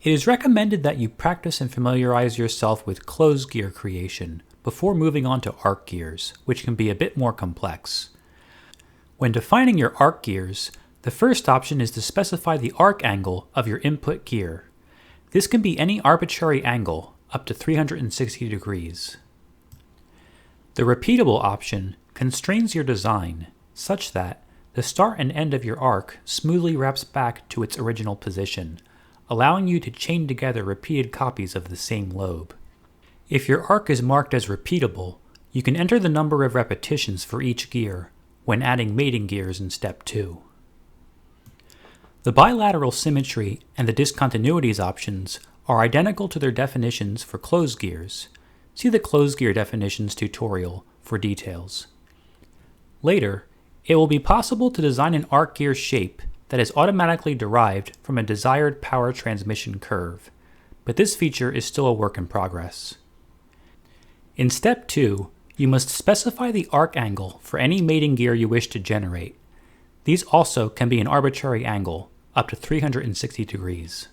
It is recommended that you practice and familiarize yourself with closed gear creation before moving on to arc gears, which can be a bit more complex. When defining your arc gears, the first option is to specify the arc angle of your input gear. This can be any arbitrary angle, up to 360 degrees. The repeatable option constrains your design such that the start and end of your arc smoothly wraps back to its original position, allowing you to chain together repeated copies of the same lobe. If your arc is marked as repeatable, you can enter the number of repetitions for each gear when adding mating gears in step 2. The bilateral symmetry and the discontinuities options are identical to their definitions for closed gears. See the closed gear definitions tutorial for details. Later, it will be possible to design an arc gear shape that is automatically derived from a desired power transmission curve, but this feature is still a work in progress. In step 2, you must specify the arc angle for any mating gear you wish to generate. These also can be an arbitrary angle, up to 360 degrees.